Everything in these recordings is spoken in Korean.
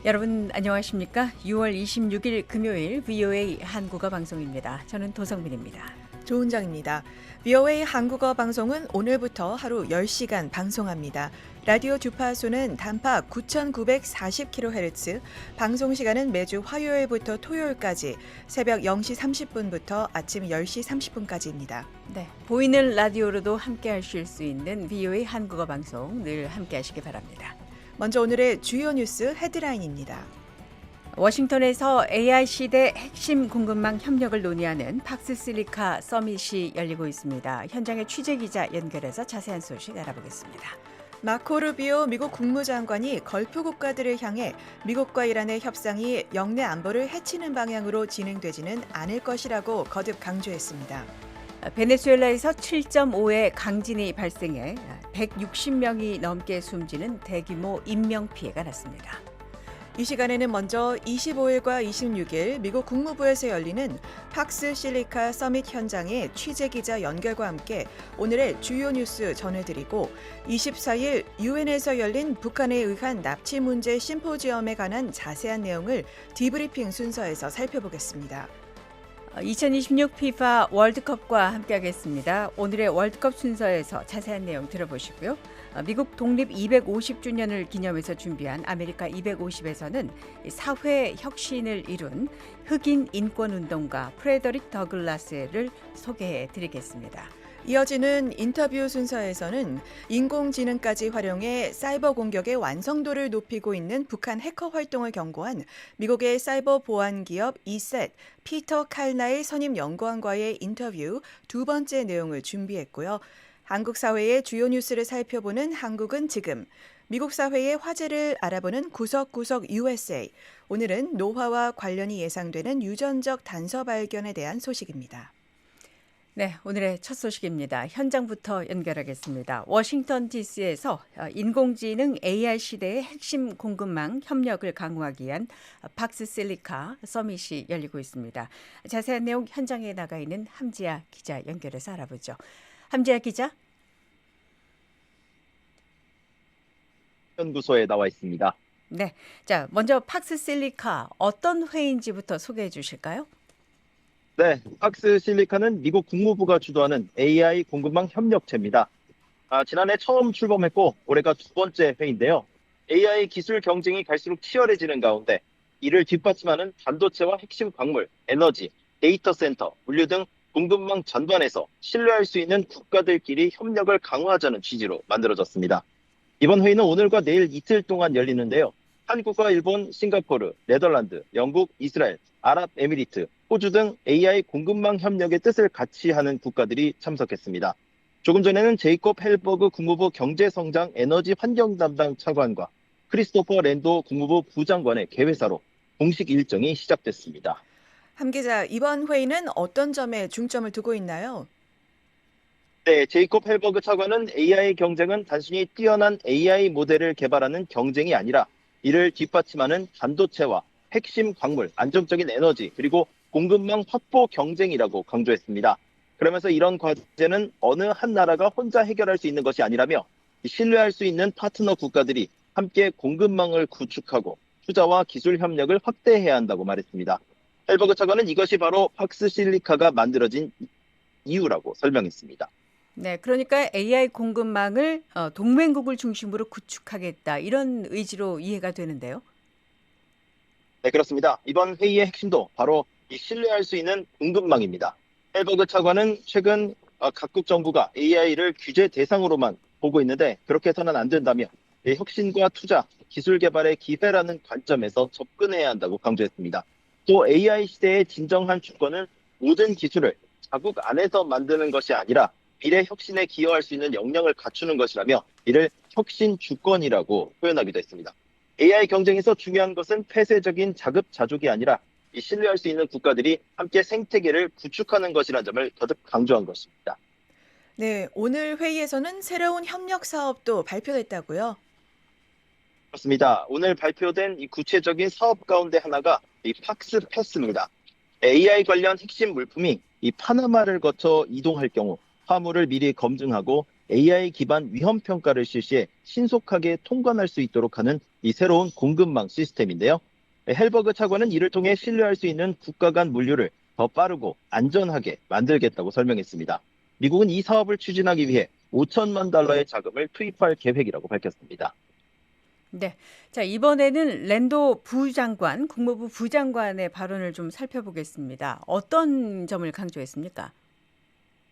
여러분 안녕하십니까? 6월 26일 금요일 VOA 한국어 방송입니다. 저는 도성민입니다. 조은정입니다. VOA 한국어 방송은 오늘부터 하루 10시간 방송합니다. 라디오 주파수는 단파 9,940kHz, 방송 시간은 매주 화요일부터 토요일까지 새벽 0시 30분부터 아침 10시 30분까지입니다. 네, 보이는 라디오로도 함께 하실 수 있는 VOA 한국어 방송 늘 함께 하시기 바랍니다. 먼저 오늘의 주요 뉴스 헤드라인입니다. 워싱턴에서 AI 시대 핵심 공급망 협력을 논의하는 팍스실리카 서밋이 열리고 있습니다. 현장의 취재기자 연결해서 자세한 소식 알아보겠습니다. 마코 루비오 미국 국무장관이 걸프 국가들을 향해 미국과 이란의 협상이 영내 안보를 해치는 방향으로 진행되지는 않을 것이라고 거듭 강조했습니다. 베네수엘라에서 7.5의 강진이 발생해 160명이 넘게 숨지는 대규모 인명피해가 났습니다. 이 시간에는 먼저 25일과 26일 미국 국무부에서 열리는 팍스 실리카 서밋 현장의 취재기자 연결과 함께 오늘의 주요 뉴스 전해드리고 24일 유엔에서 열린 북한에 의한 납치 문제 심포지엄에 관한 자세한 내용을 디브리핑 순서에서 살펴보겠습니다. 2026 FIFA 월드컵과 함께하겠습니다. 오늘의 월드컵 순서에서 자세한 내용 들어보시고요. 미국 독립 250주년을 기념해서 준비한 아메리카 250에서는 사회 혁신을 이룬 흑인 인권운동가 프레더릭 더글라스를 소개해 드리겠습니다. 이어지는 인터뷰 순서에서는 인공지능까지 활용해 사이버 공격의 완성도를 높이고 있는 북한 해커 활동을 경고한 미국의 사이버 보안 기업 이셋 피터 칼나일 선임 연구원과의 인터뷰 두 번째 내용을 준비했고요. 한국 사회의 주요 뉴스를 살펴보는 한국은 지금, 미국 사회의 화제를 알아보는 구석구석 USA. 오늘은 노화와 관련이 예상되는 유전적 단서 발견에 대한 소식입니다. 네, 오늘의 첫 소식입니다. 현장부터 연결하겠습니다. 워싱턴 DC에서 인공지능 AI 시대의 핵심 공급망 협력을 강화하기 위한 팍스실리카 서밋이 열리고 있습니다. 자세한 내용 현장에 나가 있는 함지아 기자 연결해서 알아보죠. 함지아 기자. 연구소에 나와 있습니다. 네, 자 먼저 팍스실리카 어떤 회의인지부터 소개해 주실까요? 네, 팍스 실리카는 미국 국무부가 주도하는 AI 공급망 협력체입니다. 지난해 처음 출범했고 올해가 두 번째 회의인데요. AI 기술 경쟁이 갈수록 치열해지는 가운데 이를 뒷받침하는 반도체와 핵심 광물, 에너지, 데이터 센터, 물류 등 공급망 전반에서 신뢰할 수 있는 국가들끼리 협력을 강화하자는 취지로 만들어졌습니다. 이번 회의는 오늘과 내일 이틀 동안 열리는데요. 한국과 일본, 싱가포르, 네덜란드, 영국, 이스라엘, 아랍에미리트, 호주 등 AI 공급망 협력의 뜻을 같이 하는 국가들이 참석했습니다. 조금 전에는 제이콥 헬버그 국무부 경제성장 에너지 환경 담당 차관과 크리스토퍼 랜도 국무부 부장관의 개회사로 공식 일정이 시작됐습니다. 함 기자, 이번 회의는 어떤 점에 중점을 두고 있나요? 네, 제이콥 헬버그 차관은 AI 경쟁은 단순히 뛰어난 AI 모델을 개발하는 경쟁이 아니라 이를 뒷받침하는 반도체와 핵심 광물, 안정적인 에너지, 그리고 공급망 확보 경쟁이라고 강조했습니다. 그러면서 이런 과제는 어느 한 나라가 혼자 해결할 수 있는 것이 아니라며 신뢰할 수 있는 파트너 국가들이 함께 공급망을 구축하고 투자와 기술 협력을 확대해야 한다고 말했습니다. 헬버그 차관은 이것이 바로 팍스 실리카가 만들어진 이유라고 설명했습니다. 네, 그러니까 AI 공급망을 동맹국을 중심으로 구축하겠다 이런 의지로 이해가 되는데요. 네, 그렇습니다. 이번 회의의 핵심도 바로 이 신뢰할 수 있는 공급망입니다. 헬버그 차관은 최근 각국 정부가 AI를 규제 대상으로만 보고 있는데 그렇게 해서는 안 된다며 혁신과 투자, 기술 개발의 기회라는 관점에서 접근해야 한다고 강조했습니다. 또 AI 시대의 진정한 주권은 모든 기술을 자국 안에서 만드는 것이 아니라 미래 혁신에 기여할 수 있는 역량을 갖추는 것이라며 이를 혁신 주권이라고 표현하기도 했습니다. AI 경쟁에서 중요한 것은 폐쇄적인 자급자족이 아니라 이 신뢰할 수 있는 국가들이 함께 생태계를 구축하는 것이라는 점을 거듭 강조한 것입니다. 네, 오늘 회의에서는 새로운 협력 사업도 발표됐다고요? 그렇습니다. 오늘 발표된 이 구체적인 사업 가운데 하나가 이 팍스 패스입니다. AI 관련 핵심 물품이 이 파나마를 거쳐 이동할 경우 화물을 미리 검증하고 AI 기반 위험 평가를 실시해 신속하게 통관할 수 있도록 하는 이 새로운 공급망 시스템인데요. 헬버그 차관은 이를 통해 신뢰할 수 있는 국가 간 물류를 더 빠르고 안전하게 만들겠다고 설명했습니다. 미국은 이 사업을 추진하기 위해 5천만 달러의 자금을 투입할 계획이라고 밝혔습니다. 네. 자, 이번에는 랜도 부장관, 국무부 부장관의 발언을 좀 살펴보겠습니다. 어떤 점을 강조했습니까?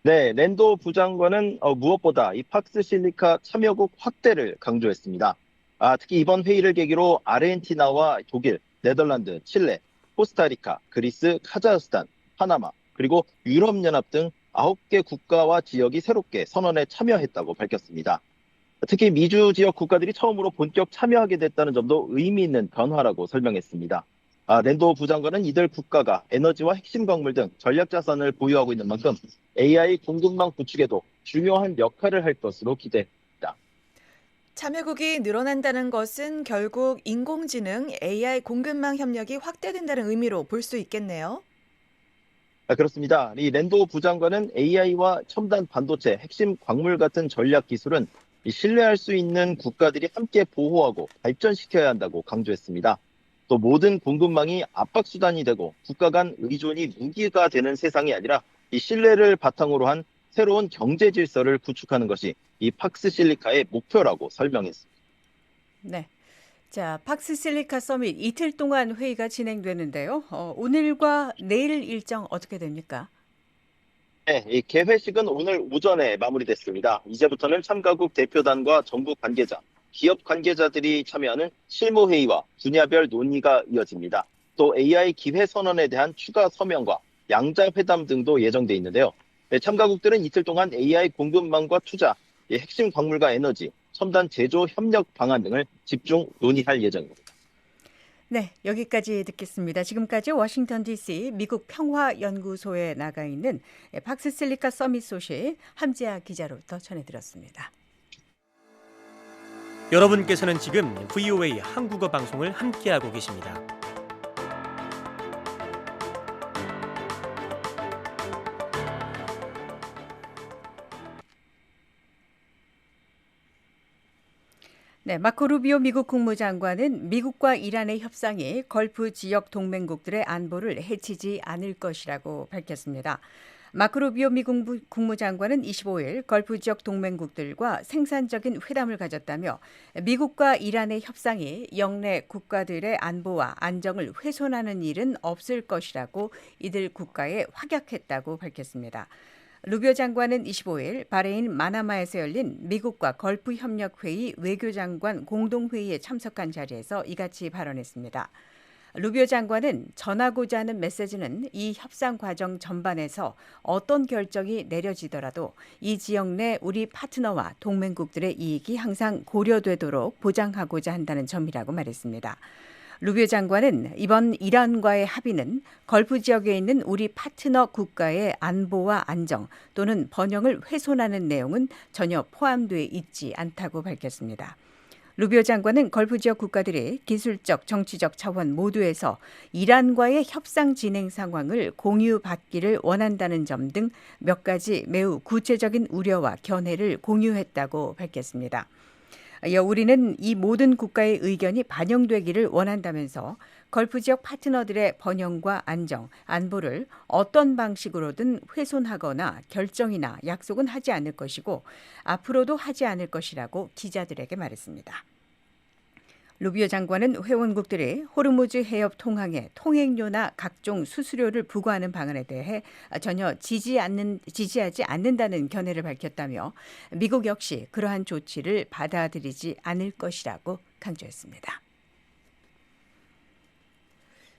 네, 랜도 부장관은 무엇보다 이 팍스실리카 참여국 확대를 강조했습니다. 특히 이번 회의를 계기로 아르헨티나와 독일, 네덜란드, 칠레, 코스타리카, 그리스, 카자흐스탄, 파나마, 그리고 유럽연합 등 9개 국가와 지역이 새롭게 선언에 참여했다고 밝혔습니다. 특히 미주 지역 국가들이 처음으로 본격 참여하게 됐다는 점도 의미 있는 변화라고 설명했습니다. 랜도 부장관은 이들 국가가 에너지와 핵심 광물 등 전략 자산을 보유하고 있는 만큼 AI 공급망 구축에도 중요한 역할을 할 것으로 기대됩니다. 참여국이 늘어난다는 것은 결국 인공지능 AI 공급망 협력이 확대된다는 의미로 볼 수 있겠네요. 그렇습니다. 이 랜도 부장관은 AI와 첨단 반도체, 핵심 광물 같은 전략 기술은 이 신뢰할 수 있는 국가들이 함께 보호하고 발전시켜야 한다고 강조했습니다. 또 모든 공급망이 압박 수단이 되고 국가 간 의존이 무기가 되는 세상이 아니라 이 신뢰를 바탕으로 한 새로운 경제 질서를 구축하는 것이 이 팍스실리카의 목표라고 설명했습니다. 네. 자, 팍스실리카 서밋 이틀 동안 회의가 진행되는데요. 오늘과 내일 일정 어떻게 됩니까? 네, 이 개회식은 오늘 오전에 마무리됐습니다. 이제부터는 참가국 대표단과 정부 관계자, 기업 관계자들이 참여하는 실무회의와 분야별 논의가 이어집니다. 또 AI 기회 선언에 대한 추가 서명과 양자 회담 등도 예정돼 있는데요. 네, 참가국들은 이틀 동안 AI 공급망과 투자, 핵심 광물과 에너지, 첨단 제조 협력 방안 등을 집중 논의할 예정입니다. 네, 여기까지 듣겠습니다. 지금까지 워싱턴 DC 미국 평화연구소에 나가 있는 팍스실리카 서밋 소식 함지아 기자로부터 전해드렸습니다. 여러분께서는 지금 VOA 한국어 방송을 함께하고 계십니다. 네, 마코 루비오 미국 국무장관은 미국과 이란의 협상이 걸프 지역 동맹국들의 안보를 해치지 않을 것이라고 밝혔습니다. 마코 루비오 미국 국무장관은 25일 걸프 지역 동맹국들과 생산적인 회담을 가졌다며 미국과 이란의 협상이 영내 국가들의 안보와 안정을 훼손하는 일은 없을 것이라고 이들 국가에 확약했다고 밝혔습니다. 루비오 장관은 25일 바레인 마나마에서 열린 미국과 걸프 협력회의 외교장관 공동회의에 참석한 자리에서 이같이 발언했습니다. 루비오 장관은 전하고자 하는 메시지는 이 협상 과정 전반에서 어떤 결정이 내려지더라도 이 지역 내 우리 파트너와 동맹국들의 이익이 항상 고려되도록 보장하고자 한다는 점이라고 말했습니다. 루비오 장관은 이번 이란과의 합의는 걸프 지역에 있는 우리 파트너 국가의 안보와 안정 또는 번영을 훼손하는 내용은 전혀 포함되어 있지 않다고 밝혔습니다. 루비오 장관은 걸프 지역 국가들이 기술적, 정치적 차원 모두에서 이란과의 협상 진행 상황을 공유받기를 원한다는 점 등 몇 가지 매우 구체적인 우려와 견해를 공유했다고 밝혔습니다. 이어 우리는 이 모든 국가의 의견이 반영되기를 원한다면서 걸프 지역 파트너들의 번영과 안정, 안보를 어떤 방식으로든 훼손하거나 결정이나 약속은 하지 않을 것이고 앞으로도 하지 않을 것이라고 기자들에게 말했습니다. 루비오 장관은 회원국들이 호르무즈 해협 통항에 통행료나 각종 수수료를 부과하는 방안에 대해 전혀 지지하지 않는다는 견해를 밝혔다며 미국 역시 그러한 조치를 받아들이지 않을 것이라고 강조했습니다.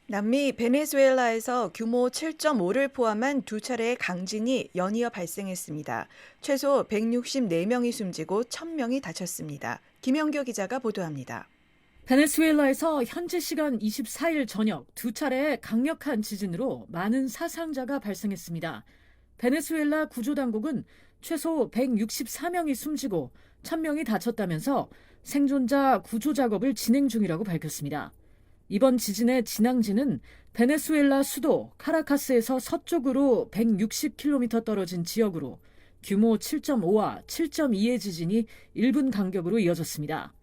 남미 베네수엘라에서 규모 7.5를 포함한 두 차례의 강진이 연이어 발생했습니다. 최소 164명이 숨지고 1,000명이 다쳤습니다. 김영교 기자가 보도합니다. 베네수엘라에서 현지 시간 24일 저녁 두 차례의 강력한 지진으로 많은 사상자가 발생했습니다. 베네수엘라 구조당국은 최소 164명이 숨지고 1,000명이 다쳤다면서 생존자 구조 작업을 진행 중이라고 밝혔습니다. 이번 지진의 진앙지는 베네수엘라 수도 카라카스에서 서쪽으로 160km 떨어진 지역으로 규모 7.5와 7.2의 지진이 1분 간격으로 이어졌습니다.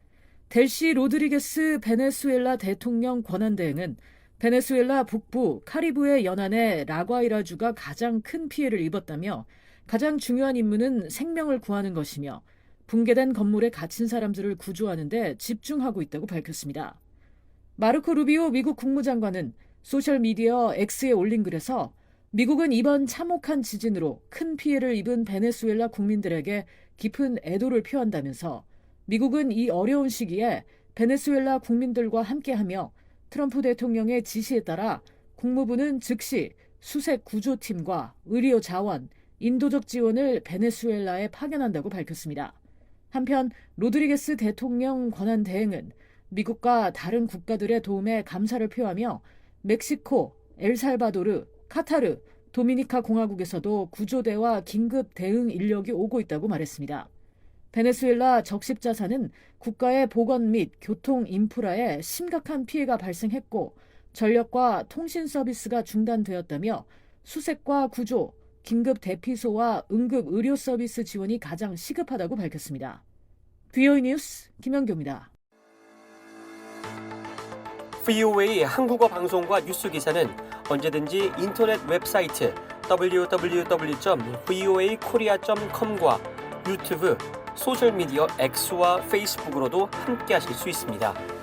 델시 로드리게스 베네수엘라 대통령 권한대행은 베네수엘라 북부 카리브해 연안의 라과이라주가 가장 큰 피해를 입었다며 가장 중요한 임무는 생명을 구하는 것이며 붕괴된 건물에 갇힌 사람들을 구조하는 데 집중하고 있다고 밝혔습니다. 마르코 루비오 미국 국무장관은 소셜미디어 X에 올린 글에서 미국은 이번 참혹한 지진으로 큰 피해를 입은 베네수엘라 국민들에게 깊은 애도를 표한다면서 미국은 이 어려운 시기에 베네수엘라 국민들과 함께하며 트럼프 대통령의 지시에 따라 국무부는 즉시 수색 구조팀과 의료 자원, 인도적 지원을 베네수엘라에 파견한다고 밝혔습니다. 한편 로드리게스 대통령 권한 대행은 미국과 다른 국가들의 도움에 감사를 표하며 멕시코, 엘살바도르, 카타르, 도미니카 공화국에서도 구조대와 긴급 대응 인력이 오고 있다고 말했습니다. 베네수엘라 적십자사는 국가의 보건 및 교통 인프라에 심각한 피해가 발생했고 전력과 통신 서비스가 중단되었다며 수색과 구조, 긴급 대피소와 응급 의료 서비스 지원이 가장 시급하다고 밝혔습니다. VOA 뉴스 김연교입니다. VOA 한국어 방송과 뉴스 기사는 언제든지 인터넷 웹사이트 www.voakorea.com과 유튜브, 소셜미디어 X와 페이스북으로도 함께하실 수 있습니다.